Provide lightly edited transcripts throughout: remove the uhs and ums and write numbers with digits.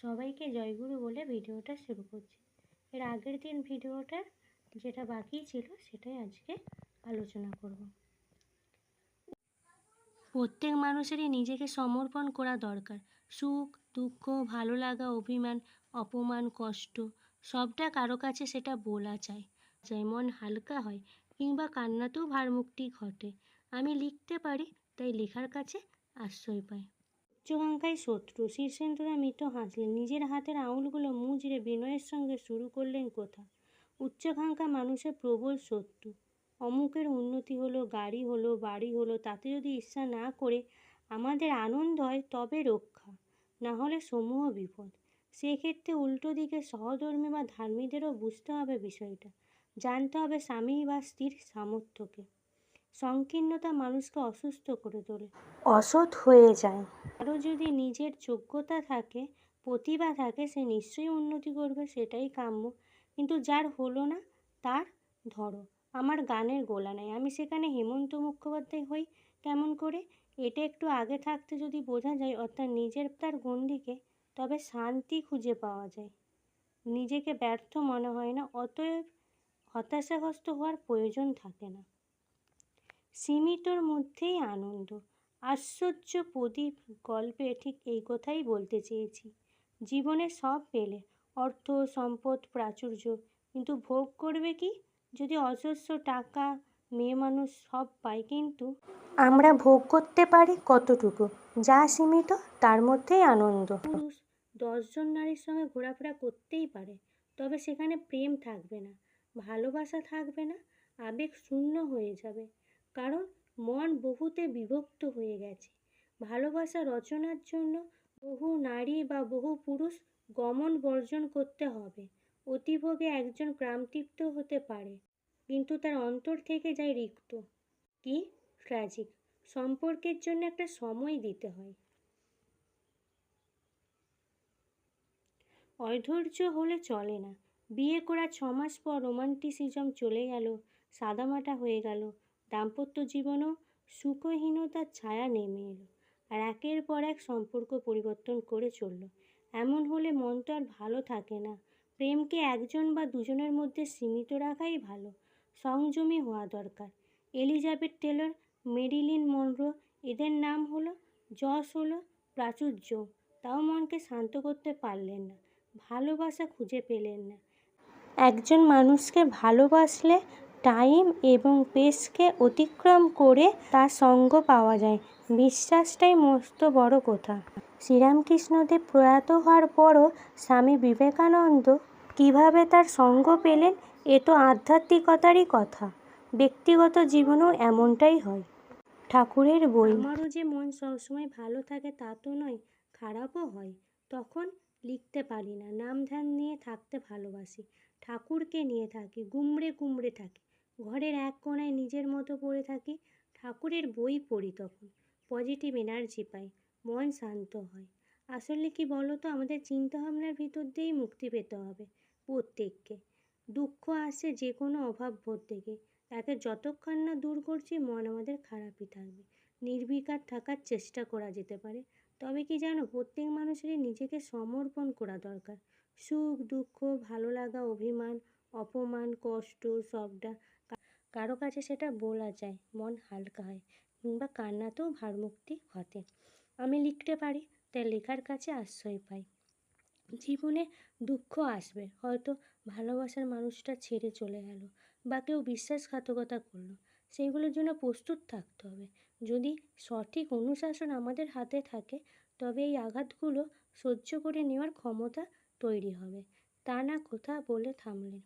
সবাইকে জয়গুরু বলে ভিডিওটা শুরু করছি। এর আগের দিন ভিডিওটার যেটা বাকি ছিল সেটাই আজকে আলোচনা করব। প্রত্যেক মানুষেরই নিজেকে সমর্পণ করা দরকার। সুখ, দুঃখ, ভালো লাগা, অভিমান, অপমান, কষ্ট সবটা কারো কাছে সেটা বলা চাই। মন হালকা হয় কিংবা কান্নাতেও ভারমুক্তি ঘটে। আমি লিখতে পারি, তাই লেখার কাছে আশ্রয় পাই। উচ্চাকাঙ্ক্ষায় শত্রু। শীর্ষেন্দুরা মৃত হাসলেন। নিজের হাতের আঙুলগুলো মুচড়ে বিনয়ের সঙ্গে শুরু করলেন কথা। উচ্চাকাঙ্ক্ষা মানুষের প্রবল শত্রু। অমুকের উন্নতি হলো, গাড়ি হলো, বাড়ি হলো, তাতে যদি ঈর্ষা না করে আমাদের আনন্দ হয় তবে রক্ষা, না হলে সমূহ বিপদ। সেক্ষেত্রে উল্টো দিকে সহধর্মী বা ধার্মীদেরও বুঝতে হবে বিষয়টা, জানতে হবে স্বামী বা স্ত্রীর সামর্থ্যকে। সংকীর্ণতা মানুষকে অসুস্থ করে তোলে, অসৎ হয়ে যায়। আরও যদি নিজের যোগ্যতা থাকে, প্রতিভা থাকে, সে নিশ্চয়ই উন্নতি করবে, সেটাই কাম্য। কিন্তু যার হলো না, তার ধরো আমার গানের গোলা নাই, আমি সেখানে হেমন্ত মুখোপাধ্যায় হই কেমন করে? এটা একটু আগে থাকতে যদি বোঝা যায়, অর্থাৎ নিজের তার গণ্ডিকে, তবে শান্তি খুঁজে পাওয়া যায়। নিজেকে ব্যর্থ মনে হয় না, অতএব হতাশাগ্রস্ত হওয়ার প্রয়োজন থাকে না। সীমিতর মধ্যেই আনন্দ। আশ্চর্য প্রদীপ গল্পে ঠিক এই কথাই বলতে চেয়েছি। জীবনে সব পেলে, অর্থ, সম্পদ, প্রাচুর্য, কিন্তু ভোগ করবে কি? যদি অজস্র টাকা, মেয়ে মানুষ সব পায়, কিন্তু আমরা ভোগ করতে পারি কতটুকু? যা সীমিত, তার মধ্যেই আনন্দ। পুরুষ 10 জন নারীর সঙ্গে ঘোরাফেরা করতেই পারে, তবে সেখানে প্রেম থাকবে না, ভালোবাসা থাকবে না, আবেগ শূন্য হয়ে যাবে। কারণ মন বহুতে বিভক্ত হয়ে গেছে। ভালোবাসা রচনার জন্য বহু নারী বা বহু পুরুষ গমন বর্জন করতে হবে। অতিভোগে একজন ক্লান্তিপ্ত হতে পারে, কিন্তু তার অন্তর থেকে যায় রিক্ত। কি ট্র্যাজিক! সম্পর্কের জন্য একটা সময় দিতে হয়। অধৈর্য হলে চলে না। বিয়ে করার 6 মাস পর রোমান্টিসিজম চলে গেল, সাদামাটা হয়ে গেল। দাম্পত্য জীবনেও সুখহীনতার ছায়া নেমে এলো, আর একের পর এক সম্পর্ক পরিবর্তন করে চলল। এমন হলে মন তো আর ভালো থাকে না। প্রেমকে একজন বা দুজনের মধ্যে সীমিত রাখাই ভালো। সংযমী হওয়া দরকার। এলিজাবেথ টেলর, মেরিলিন মনরো, এদের নাম হলো, যশ হলো, প্রাচুর্য, তাও মনকে শান্ত করতে পারলেন না, ভালোবাসা খুঁজে পেলেন না। একজন মানুষকে ভালোবাসলে টাইম এবং স্পেসকে অতিক্রম করে তার সঙ্গ পাওয়া যায়। বিশ্বাসটাই মস্ত বড় কথা। শ্রীরামকৃষ্ণদেব প্রয়াত হওয়ার পরও স্বামী বিবেকানন্দ কিভাবে তার সঙ্গ পেলেন, এ তো আধ্যাত্মিকতারই কথা। ব্যক্তিগত জীবনেও এমনটাই হয়। ঠাকুরের বই। আমারও যে মন সবসময় ভালো থাকে তা তো নয়, খারাপও হয়। তখন লিখতে পারি না। নাম ধ্যান নিয়ে থাকতে ভালোবাসি, ঠাকুরকে নিয়ে থাকি, গুমড়ে গুমড়ে থাকি, ঘরের এক কোণায় নিজের মতো পড়ে থাকি, ঠাকুরের বই পড়ি। তখন পজিটিভ এনার্জি পাই, মন শান্ত হয়। আসলে কি বলো তো, আমাদের চিন্তাভাবনার ভিতর দিয়েই মুক্তি পেতে হবে প্রত্যেককে। দুঃখ আসে যে কোনো অভাববোধ থেকে, তাকে যতক্ষণ না দূর করছি মন আমাদের খারাপই থাকবে। নির্বিকার থাকার চেষ্টা করা যেতে পারে। তবে কি জানো, প্রত্যেক মানুষেরই নিজেকে সমর্পণ করা দরকার। সুখ, দুঃখ, ভালো লাগা, অভিমান, অপমান, কষ্ট সবটা কারো কাছে সেটা বলা যায়, মন হালকা হয়, কিংবা কান্নাতেও ভারমুক্তি ঘটে। আমি লিখতে পারি, তাই লেখার কাছে আশ্রয় পাই। জীবনে দুঃখ আসবে, হয়তো ভালোবাসার মানুষটা ছেড়ে চলে গেল, বা কেউ বিশ্বাসঘাতকতা করলো। সেইগুলোর জন্য প্রস্তুত থাকতে হবে। যদি সঠিক অনুশাসন আমাদের হাতে থাকে, তবে এই আঘাতগুলো সহ্য করে নেওয়ার ক্ষমতা তৈরি হবে। তা না কথা বলে থামলেন,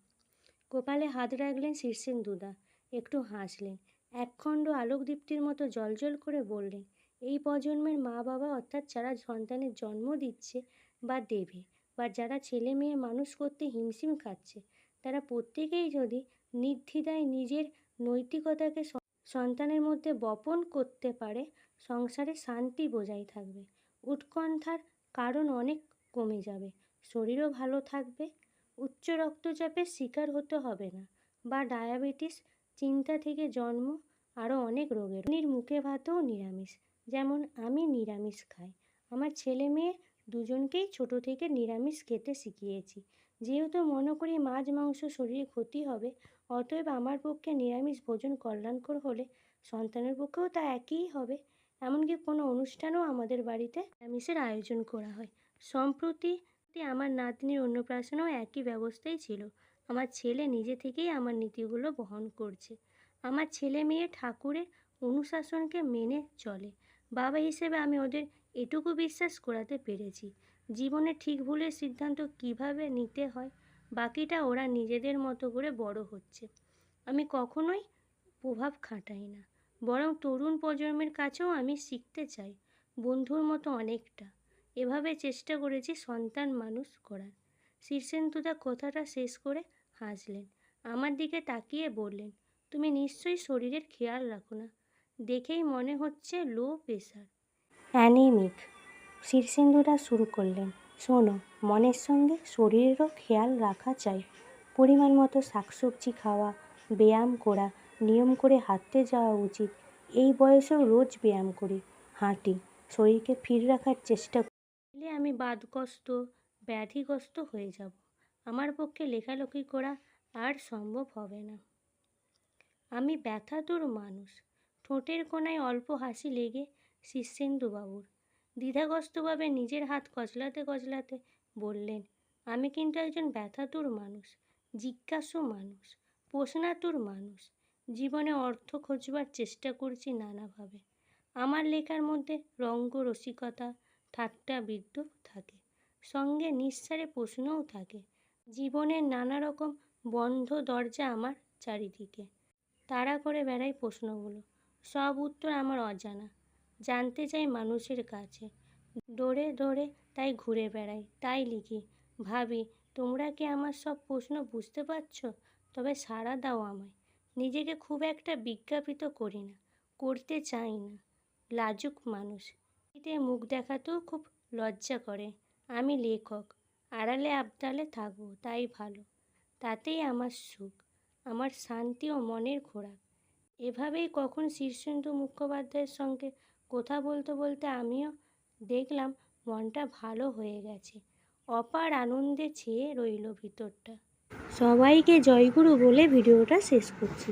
কপালে হাত রাখলেন শীর্ষেন্দুদা, একটু হাসলেন, একখণ্ড আলোকদীপ্তির মতো জ্বলজ্বল করে বললেন, এই প্রজন্মের মা বাবা, অর্থাৎ যারা সন্তানের জন্ম দিচ্ছে বা দেবে, বা যারা ছেলে মেয়ে মানুষ করতে হিমশিম খাচ্ছে, তারা প্রত্যেকেই যদি নির্দ্বিধায় নিজের নৈতিকতাকে সন্তানের মধ্যে বপন করতে পারে, সংসারে শান্তি বজায় থাকবে, উৎকণ্ঠার কারণ অনেক কমে যাবে, শরীরও ভালো থাকবে, উচ্চ রক্তচাপের শিকার হতে হবে না, বা ডায়াবেটিস, চিন্তা থেকে জন্ম আরও অনেক রোগের। মুখে ভাতেও নিরামিষ, যেমন আমি নিরামিষ খাই, আমার ছেলে মেয়ে দুজনকেই ছোট থেকে নিরামিষ খেতে শিখিয়েছি। যেহেতু মনে করি মাছ মাংস শরীরে ক্ষতি হবে, অতএব আমার পক্ষে নিরামিষ ভোজন কল্যাণকর হলে সন্তানের পক্ষেও তা একই হবে। এমনকি কোনো অনুষ্ঠানেও আমাদের বাড়িতে নিরামিষের আয়োজন করা হয়। সম্প্রতি আমার নাতনির অন্নপ্রাশনেও একই ব্যবস্থাই ছিল। আমার ছেলে নিজে থেকেই আমার নীতিগুলো বহন করছে। আমার ছেলে মেয়ে ঠাকুরের অনুশাসনকে মেনে চলে। বাবা হিসেবে আমি ওদের এটুকু বিশ্বাস করাতে পেরেছি, জীবনে ঠিক ভুলের সিদ্ধান্ত কিভাবে নিতে হয় বাকিটা ওরা নিজেদের মতো করে বড় হচ্ছে। আমি কখনোই প্রভাব খাটাই না, বরং তরুণ প্রজন্মের কাছেও আমি শিখতে চাই, বন্ধুর মতো অনেকটা। এভাবে চেষ্টা করেছি সন্তান মানুষ করার। শীর্ষেন্দুদা কথাটা শেষ করে হাসলেন, আমার দিকে তাকিয়ে বললেন, তুমি নিশ্চয়ই শরীরের খেয়াল রাখো না, দেখেই মনে হচ্ছে লো প্রেশার, অ্যানিমিক। শীর্ষেন্দুরা শুরু করলেন, শোনো, মনের সঙ্গে শরীরেরও খেয়াল রাখা চাই। পরিমাণ মতো শাকসবজি খাওয়া, ব্যায়াম করা, নিয়ম করে হাঁটতে যাওয়া উচিত। এই বয়সেও রোজ ব্যায়াম করি, হাঁটি, শরীরকে ফিট রাখার চেষ্টা করি। আমি বাদগ্রস্ত, ব্যাধিগ্রস্ত হয়ে যাব। আমার পক্ষে লেখালেখি করা আর সম্ভব হবে না। আমি ব্যথাতুর মানুষ। ঠোঁটের কোণায় অল্প হাসি লেগে শীর্ষেন্দুবাবুর দ্বিধাগ্রস্তভাবে নিজের হাত কচলাতে কচলাতে বললেন, আমি কিন্তু একজন ব্যথাতুর মানুষ, জিজ্ঞাসু মানুষ, প্রশ্নাতুর মানুষ। জীবনে অর্থ খোঁজবার চেষ্টা করছি নানাভাবে। আমার লেখার মধ্যে রঙ্গ রসিকতা, ঠাট্টা বিদ্রূপ থাকে, সঙ্গে নিঃসারে প্রশ্নও থাকে। জীবনের নানা রকম বন্ধ দরজা আমার চারিদিকে, তাড়া করে বেড়াই প্রশ্নগুলো। সব উত্তর আমার অজানা, জানতে চাই মানুষের কাছে। ডোরে ডোরে তাই ঘুরে বেড়াই, তাই লিখি, ভাবি, তোমরা কি আমার সব প্রশ্ন বুঝতে পারছ? তবে সাড়া দাও আমায়। নিজেকে খুব একটা বিজ্ঞাপিত করি না, করতে চাই না, লাজুক মানুষ। এতে মুখ দেখাতেও খুব লজ্জা করে। আমি লেখক, আড়ালে আবডালে থাকবো, তাই ভালো। তাতেই আমার সুখ, আমার শান্তি ও মনের খোরাক। এভাবেই কখন শীর্ষেন্দু মুখোপাধ্যায়ের সঙ্গে কথা বলতে বলতে আমিও দেখলাম মনটা ভালো হয়ে গেছে। অপার আনন্দে ছেয়ে রইল ভিতরটা। সবাইকে জয়গুরু বলে ভিডিওটা শেষ করছি।